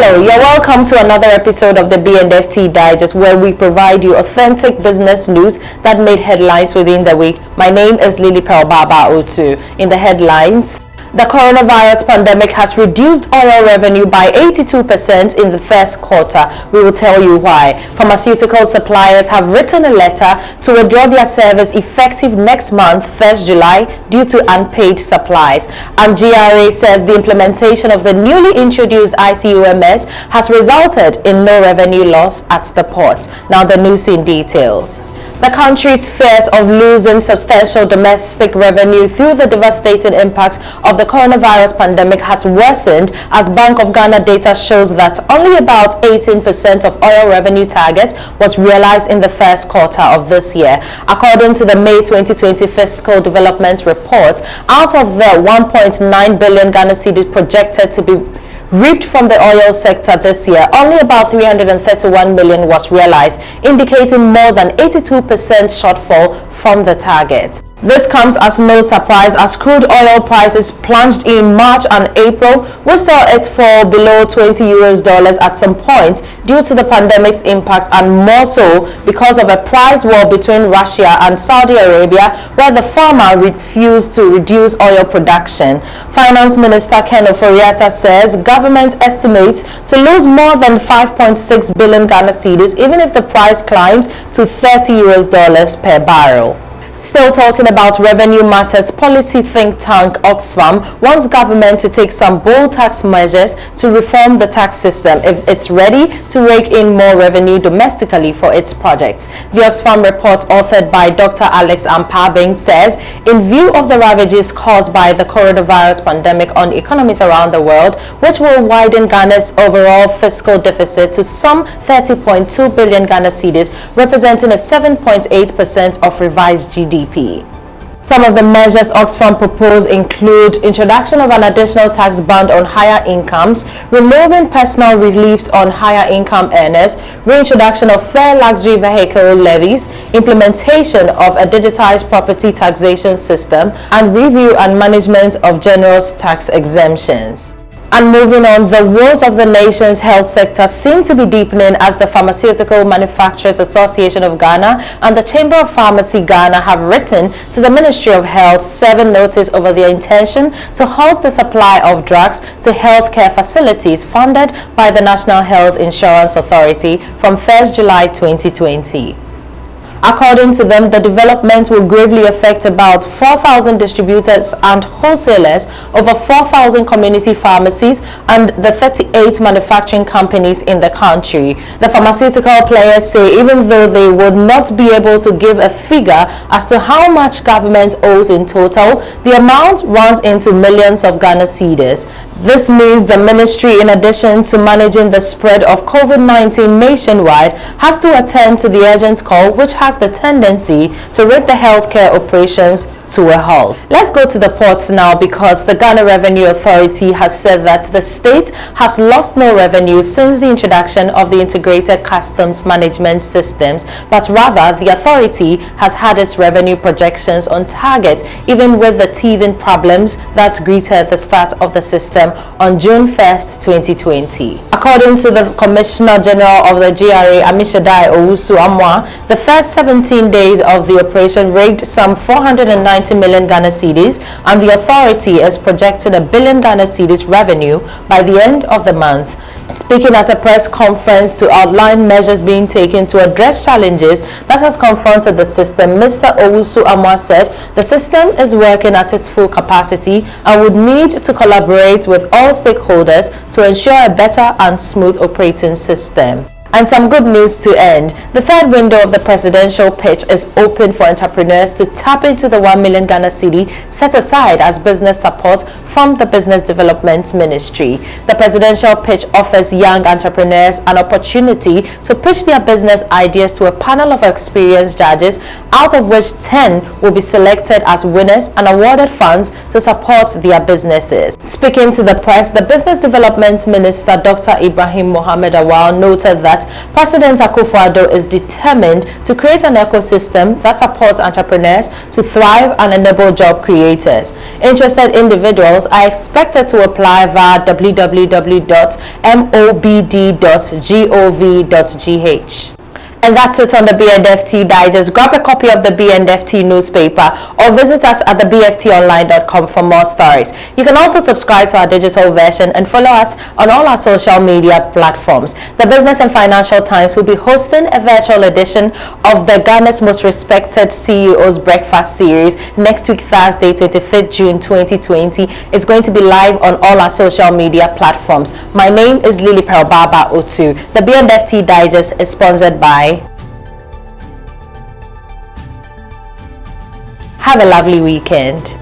Hello, you're welcome to another episode of the B&FT Digest, where we provide you authentic business news that made headlines within the week. My name is Lily Pearl Baba Otu. In the headlines, the coronavirus pandemic has reduced oil revenue by 82% in the first quarter. We will tell you why. Pharmaceutical suppliers have written a letter to withdraw their service effective next month, 1st July, due to unpaid supplies. And GRA says the implementation of the newly introduced ICUMS has resulted in no revenue loss at the port. Now the news in details. The country's fears of losing substantial domestic revenue through the devastating impact of the coronavirus pandemic has worsened, as Bank of Ghana data shows that only about 18% of oil revenue target was realized in the first quarter of this year. According to the May 2020 Fiscal Development Report, out of the 1.9 billion Ghana cedis projected to be reaped from the oil sector this year, only about 331 million was realized, indicating more than 82% shortfall from the target. This comes as no surprise, as crude oil prices plunged in March and April. We saw it fall below $20 at some point due to the pandemic's impact, and more so because of a price war between Russia and Saudi Arabia, where the former refused to reduce oil production. Finance Minister Ken Oforiatta says government estimates to lose more than 5.6 billion Ghana cedis even if the price climbs to $30 per barrel. Still talking about revenue matters, policy think tank OXFAM wants government to take some bold tax measures to reform the tax system if it's ready to rake in more revenue domestically for its projects. The OXFAM report, authored by Dr. Alex Ampabing, says in view of the ravages caused by the coronavirus pandemic on economies around the world, which will widen Ghana's overall fiscal deficit to some 30.2 billion Ghana cedis, representing a 7.8% of revised GDP. Some of the measures Oxfam propose include introduction of an additional tax band on higher incomes, removing personal reliefs on higher income earners, reintroduction of fair luxury vehicle levies, implementation of a digitized property taxation system, and review and management of generous tax exemptions. And moving on, the woes of the nation's health sector seem to be deepening, as the Pharmaceutical Manufacturers Association of Ghana and the Chamber of Pharmacy Ghana have written to the Ministry of Health serving notice over their intention to halt the supply of drugs to healthcare facilities funded by the National Health Insurance Authority from 1st July 2020. According to them, the development will gravely affect about 4,000 distributors and wholesalers, over 4,000 community pharmacies, and the 38 manufacturing companies in the country. The pharmaceutical players say even though they would not be able to give a figure as to how much government owes in total, the amount runs into millions of Ghana cedis. This means the ministry, in addition to managing the spread of COVID-19 nationwide, has to attend to the urgent call, which has the tendency to rake the healthcare operations to a halt. Let's go to the ports now, because the Ghana Revenue Authority has said that the state has lost no revenue since the introduction of the integrated customs management systems, but rather the authority has had its revenue projections on target, even with the teething problems that greeted the start of the system on June 1st, 2020. According to the Commissioner General of the GRA, Amishadai Owusu Amwa, the first 17 days of the operation raked some 490 million Ghana cedis, and the authority is projecting a billion Ghana cedis revenue by the end of the month. Speaking at a press conference to outline measures being taken to address challenges that has confronted the system, Mr. Owusu Amwa said the system is working at its full capacity and would need to collaborate with all stakeholders to ensure a better and smooth operating system. And some good news to end. The third window of the presidential pitch is open for entrepreneurs to tap into the 1 million Ghana cedi set aside as business support from the Business Development Ministry. The presidential pitch offers young entrepreneurs an opportunity to pitch their business ideas to a panel of experienced judges, out of which 10 will be selected as winners and awarded funds to support their businesses. Speaking to the press, the Business Development Minister Dr. Ibrahim Mohammed Awal noted that that President Akufo-Addo is determined to create an ecosystem that supports entrepreneurs to thrive and enable job creators. Interested individuals are expected to apply via www.mobd.gov.gh. And that's it on the B&FT Digest. Grab a copy of the B&FT newspaper or visit us at thebftonline.com for more stories. You can also subscribe to our digital version and follow us on all our social media platforms. The Business and Financial Times will be hosting a virtual edition of the Ghana's Most Respected CEO's Breakfast Series next week, Thursday, 25th June 2020. It's going to be live on all our social media platforms. My name is Lily Perobaba Otu. The B&FT Digest is sponsored by. Have a lovely weekend.